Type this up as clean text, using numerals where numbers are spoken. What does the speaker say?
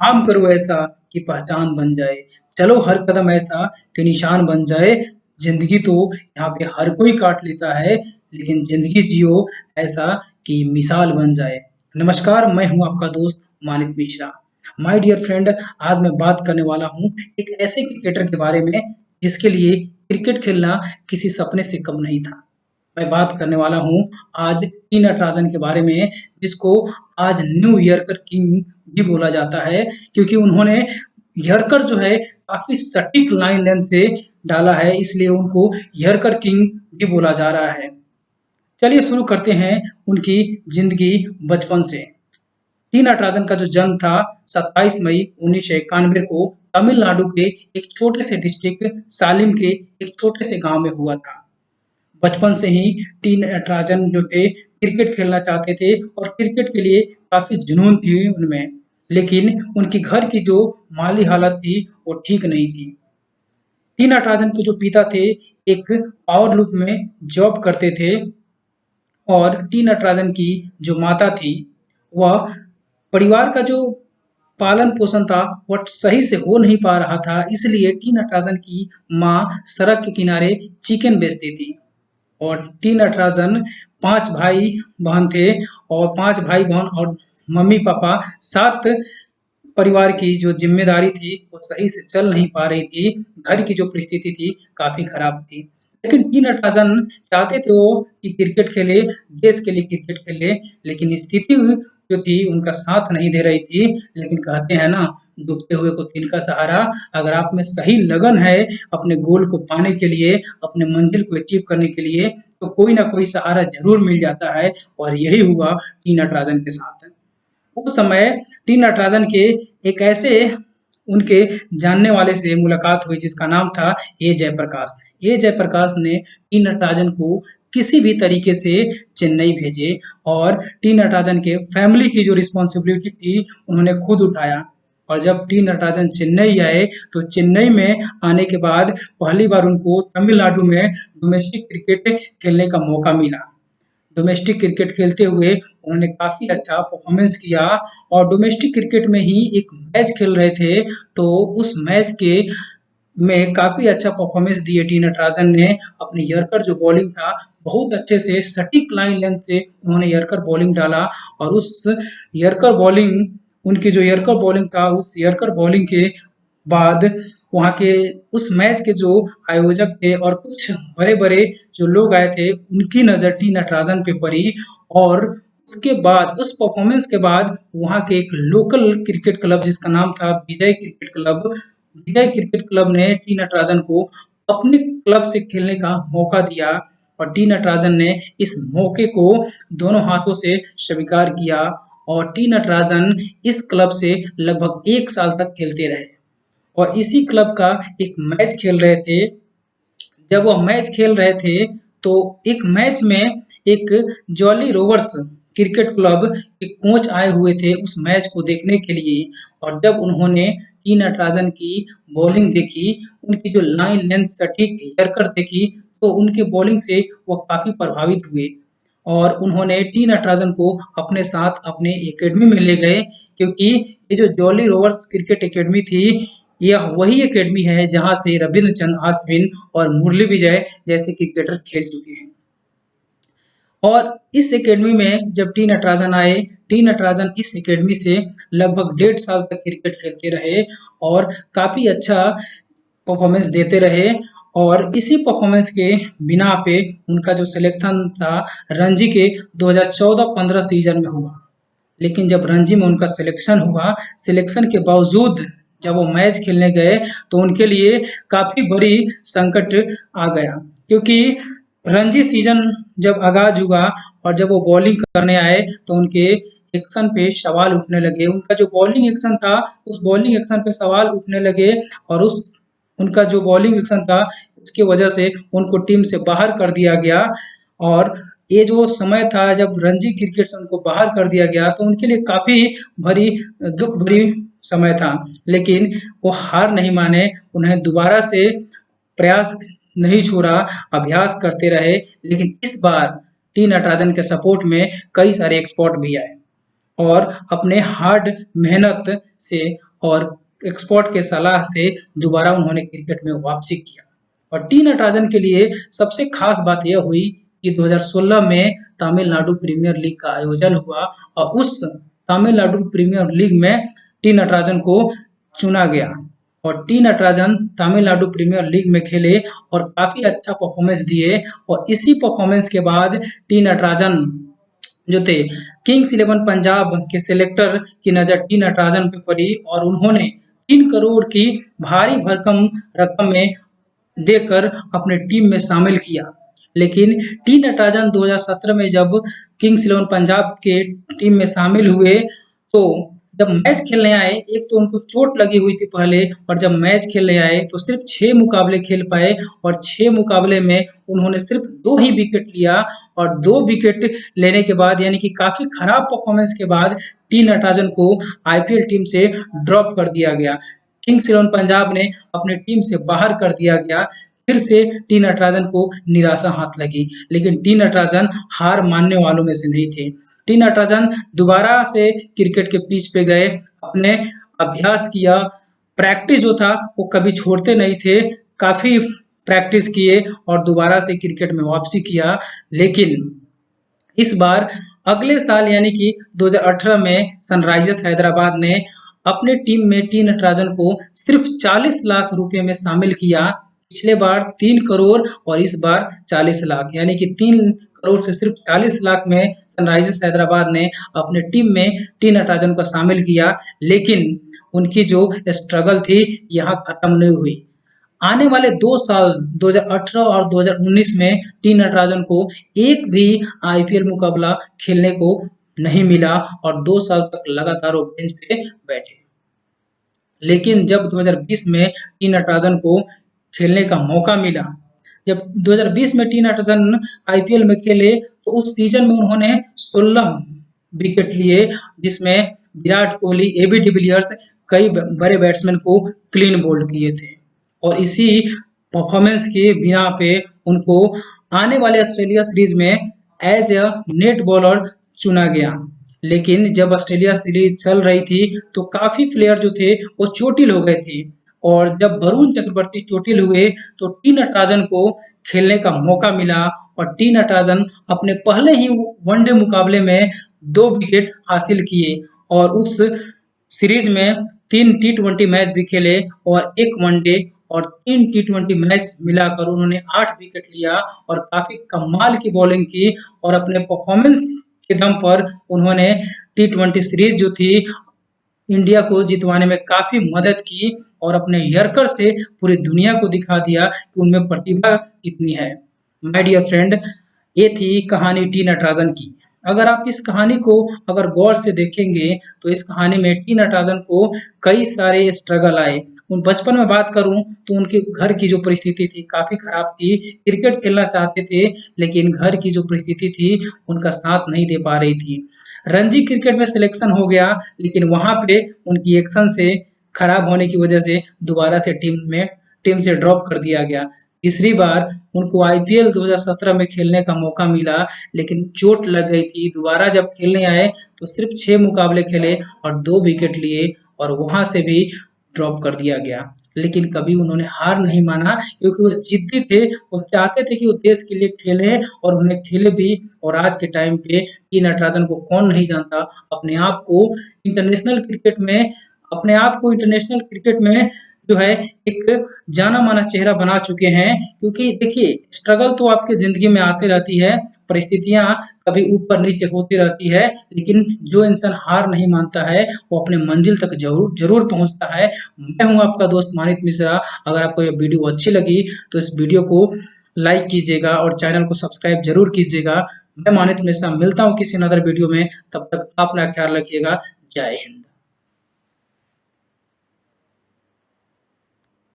काम करो ऐसा कि पहचान बन जाए, चलो हर कदम ऐसा कि निशान बन जाए। ज़िंदगी तो यहाँ पे हर कोई काट लेता है, लेकिन ज़िंदगी जियो ऐसा कि मिसाल बन जाए। नमस्कार, मैं हूँ आपका दोस्त Manik Mishra. My dear friend, आज मैं बात करने वाला हूँ एक ऐसे क्रिकेटर के बारे में जिसके लिए क्रिकेट खेलना किसी सपने से कम नहीं था। मैं बात करने वाला हूँ आज टी नटराजन के बारे में, जिसको आज न्यू यॉर्कर किंग भी बोला जाता है, क्योंकि उन्होंने यॉर्कर जो है काफ़ी सटीक लाइन लेंथ से डाला है, इसलिए उनको यॉर्कर किंग भी बोला जा रहा है। चलिए शुरू करते हैं उनकी ज़िंदगी बचपन से। टी नटराजन का जो जन्म था 27 मई 1991 को तमिलनाडु के एक छोटे से डिस्ट्रिक्ट सालिम के एक छोटे से गांव में हुआ था। बचपन से ही टी नटराजन जो थे क्रिकेट खेलना चाहते थे और क्रिकेट के लिए काफ़ी जुनून थी उनमें। लेकिन उनकी घर की जो माली हालत थी वो ठीक नहीं थी। टी नटराजन के जो पिता थे एक पावर लूप में जॉब करते थे और टी नटराजन की जो माता थी वह परिवार का जो पालन-पोषण था वह सही से हो नहीं पा रहा था, इसलिए टी नटराजन की माँ सड़क के किनारे चिकन बेचती थी। और टी नटराजन 5 भाई-बहन थे और 5 भाई-बहन और मम्मी-पापा 7 परिवार की जो ज़िम्मेदारी थी, वो सही से चल नहीं पा रही थी। घर की जो परिस्थिति थी, काफ़ी खराब थी। लेकिन टी नटराजन चाहते थे वो कि क्रिकेट खेले, देश के लिए क्रिकेट खेले, लेकिन स्थिति जो थी उनका साथ नहीं दे रही थी। लेकिन कहते हैं ना, डूबते हुए को तिनका सहारा। अगर आप में सही लगन है अपने गोल को पाने के लिए, अपने मंजिल को अचीव करने के लिए, तो कोई ना कोई सहारा ज़रूर मिल जाता है और यही हुआ टी नटराजन के साथ। उस समय टी नटराजन के एक ऐसे उनके जानने वाले से मुलाकात हुई जिसका नाम था ए जयप्रकाश। ए जयप्रकाश ने टी नटराजन को किसी भी तरीके से चेन्नई भेजे और टी नटराजन के फैमिली की जो रिस्पॉन्सिबिलिटी थी उन्होंने खुद उठाया। और जब टी नटराजन चेन्नई आए तो चेन्नई में आने के बाद पहली बार उनको तमिलनाडु में डोमेस्टिक क्रिकेट खेलने का मौका मिला। डोमेस्टिक क्रिकेट खेलते हुए उन्होंने काफ़ी अच्छा परफॉर्मेंस किया और डोमेस्टिक क्रिकेट में ही एक मैच खेल रहे थे, तो उस मैच के में काफ़ी अच्छा परफॉर्मेंस दिए टी नटराजन ने। अपनी यॉर्कर जो बॉलिंग था, बहुत अच्छे से सटीक लाइन लेंथ से उन्होंने यॉर्कर बॉलिंग डाला और उस यॉर्कर बॉलिंग उनकी जो यॉर्कर बॉलिंग था, उस यॉर्कर बॉलिंग के बाद वहाँ के उस मैच के जो आयोजक थे और कुछ बड़े-बड़े जो लोग आए थे, उनकी नज़र टी नटराजन पे पड़ी और उसके बाद उस परफॉर्मेंस के बाद वहाँ के एक लोकल क्रिकेट क्लब जिसका नाम था विजय क्रिकेट क्लब, विजय क्रिकेट क्लब ने टी नटराजन को अपने क्लब से खेलने का मौका दिया और टी नटराजन ने इस मौके को दोनों हाथों से स्वीकार किया और टी नटराजन इस क्लब से लगभग 1 साल तक खेलते रहे। और इसी क्लब का एक मैच खेल रहे थे। जब वह मैच खेल रहे थे तो एक मैच में एक जॉली रोवर्स क्रिकेट क्लब के कोच आए हुए थे उस मैच को देखने के लिए और जब उन्होंने टी नटराजन की बॉलिंग देखी, उनकी जो लाइन लेंथ सटीक यॉर्कर देखी, तो उनके बॉलिंग से वो काफ़ी प्रभावित हुए और उन्होंने टी नटराजन को अपने साथ अपने एकेडमी में ले गए, क्योंकि ये जो जॉली रोवर्स क्रिकेट एकेडमी थी, यह वही एकेडमी है जहाँ से रविंद्रचंद्र अश्विन और मुरली विजय जैसे क्रिकेटर खेल चुके हैं। और इस एकेडमी में जब टी नटराजन आए, टी नटराजन इस एकेडमी से लगभग 1.5 साल तक क्रिकेट खेलते रहे और काफ़ी अच्छा परफॉर्मेंस देते रहे और इसी परफॉर्मेंस के बिना पे उनका जो सिलेक्शन था रणजी के 2014-15 सीजन में हुआ। लेकिन जब रणजी में उनका सिलेक्शन हुआ, सिलेक्शन के बावजूद जब वो मैच खेलने गए तो उनके लिए काफ़ी बड़ी संकट आ गया, क्योंकि रणजी सीजन जब आगाज हुआ और जब वो बॉलिंग करने आए तो उनके एक्शन पे सवाल उठने लगे। उनका जो बॉलिंग एक्शन था, उस बॉलिंग एक्शन पे सवाल उठने लगे और उस उनका जो बॉलिंग एक्शन था, उसकी वजह से उनको टीम से बाहर कर दिया गया और ये जो समय था जब रणजी क्रिकेट से उनको बाहर कर दिया गया, तो उनके लिए काफ़ी भरी दुःख भरी समय था। लेकिन वो हार नहीं माने, उन्हें दोबारा से प्रयास नहीं छोड़ा, अभ्यास करते रहे। लेकिन इस बार टी नटराजन के सपोर्ट में कई सारे एक्सपर्ट भी आए और अपने हार्ड मेहनत से और एक्सपर्ट के सलाह से दोबारा उन्होंने क्रिकेट में वापसी किया। और टी नटराजन के लिए सबसे खास बात यह हुई कि 2016 में तमिलनाडु प्रीमियर लीग का आयोजन हुआ और उस तमिलनाडु प्रीमियर लीग में टी नटराजन को चुना गया और T Natarajan Tamil Nadu premier league में खेले और काफी अच्छा परफॉर्मेंस दिए और इसी परफॉर्मेंस के बाद टी नटराजन जो थे किंग्स 11 पंजाब के सिलेक्टर की नजर टी नटराजन पे पड़ी और उन्होंने 3 करोड़ की भारी भरकम रकम में देकर अपने टीम में शामिल किया। लेकिन टी नटराजन 2017 में जब किंग्स 11 पंजाब के टीम में शामिल हुए तो जब मैच खेलने आए, एक तो उनको चोट लगी हुई थी पहले, और जब मैच खेलने आए तो सिर्फ 6 मुकाबले खेल पाए और 6 मुकाबले में उन्होंने सिर्फ 2 ही विकेट लिया और 2 विकेट लेने के बाद यानी कि काफी खराब परफॉर्मेंस के बाद टी नटराजन को आईपीएल टीम से ड्रॉप कर दिया गया। किंग्स 11 पंजाब ने अपनी टीम से बाहर कर दिया गया। फिर से टी नटराजन को निराशा हाथ लगी, लेकिन टी नटराजन हार मानने वालों में से नहीं थे। टी नटराजन दोबारा से क्रिकेट के पिच पे गए, अपने अभ्यास किया, प्रैक्टिस जो था वो कभी छोड़ते नहीं थे, काफी प्रैक्टिस किए और दोबारा से क्रिकेट में वापसी किया। लेकिन इस बार अगले साल यानी कि 2018 में सनराइजर्स हैदराबाद ने अपने टीम में टी नटराजन को सिर्फ 40 लाख रुपए में शामिल किया। पिछले बार 3 करोड़ और इस बार 40 लाख, यानी कि 3 करोड़ से सिर्फ 40 लाख में सनराइजर्स हैदराबाद ने अपने टीम में टी नटराजन को शामिल किया। लेकिन उनकी जो स्ट्रगल थी यहाँ खत्म नहीं हुई। आने वाले 2 साल 2018 और 2019 में टी नटराजन को एक भी आईपीएल मुकाबला खेलने को नहीं मिला और 2 साल तक लगातार वो बेंच पे बैठे। लेकिन जब 2020 में टी नटराजन को खेलने का मौका मिला, जब 2020 में टी नटराजन आईपीएल में खेले तो उस सीजन में उन्होंने 16 विकेट लिए, जिसमें विराट कोहली, एबी डिविलियर्स, कई बड़े बैट्समैन को क्लीन बोल्ड किए थे और इसी परफॉर्मेंस के बिना पे उनको आने वाले ऑस्ट्रेलिया सीरीज में एज ए नेट बॉलर चुना गया। लेकिन जब ऑस्ट्रेलिया सीरीज चल रही थी तो काफी प्लेयर जो थे वो चोटिल हो गए थे और जब वरुण चक्रवर्ती चोटिल हुए तो टी नटराजन को खेलने का मौका मिला और टी नटराजन अपने पहले ही वनडे मुकाबले में 2 विकेट हासिल किए और उस सीरीज में 3 टी20 मैच भी खेले और 1 वनडे और 3 टी20 मैच मिलाकर उन्होंने 8 विकेट लिया और काफी कमाल की बॉलिंग की और अपने परफॉर्मेंस के दम पर उन्होंने टी20 सीरीज जो थी इंडिया को जितवाने में काफी मदद की और अपने यर्कर से पूरी दुनिया को दिखा दिया कि उनमें प्रतिभा कितनी है। माय डियर फ्रेंड, ये थी कहानी टी नटराजन की। अगर आप इस कहानी को अगर गौर से देखेंगे तो इस कहानी में टी नटराजन को कई सारे स्ट्रगल आए। उन बचपन में बात करूं तो उनके घर की जो परिस्थिति थी काफी खराब थी। क्रिकेट खेलना चाहते थे लेकिन घर की जो परिस्थिति थी उनका साथ नहीं दे पा रही थी। रणजी क्रिकेट में सिलेक्शन हो गया लेकिन वहां पे उनकी एक्शन से खराब होने की वजह से दोबारा से टीम से ड्रॉप कर दिया गया। तीसरी बार उनको आईपीएल 2017 में खेलने का मौका मिला लेकिन चोट लग गई थी। दोबारा जब खेलने आए तो सिर्फ 6 मुकाबले खेले और 2 विकेट लिए और वहां से भी ड्रॉप कर दिया गया। लेकिन कभी उन्होंने हार नहीं माना क्योंकि वो जिद्दी थे, वो चाहते थे कि वो देश के लिए खेले और उन्हें खेले भी। और आज के टाइम पे टी नटराजन को कौन नहीं जानता, अपने आप को इंटरनेशनल क्रिकेट में जो है एक जाना माना चेहरा बना चुके हैं। क्योंकि देखिए स्ट्रगल तो आपके जिंदगी में आती रहती है, परिस्थितियां कभी ऊपर नीचे होती रहती है, लेकिन जो इंसान हार नहीं मानता है वो अपने मंजिल तक जरूर पहुंचता है। मैं हूं आपका दोस्त मानित मिश्रा। अगर आपको ये वीडियो अच्छी लगी तो इस वीडियो को लाइक कीजिएगा और चैनल को सब्सक्राइब जरूर कीजिएगा। मैं मानित मिश्रा मिलता हूँ किसी अदर वीडियो में, तब तक अपना ख्याल रखिएगा। जय हिंद।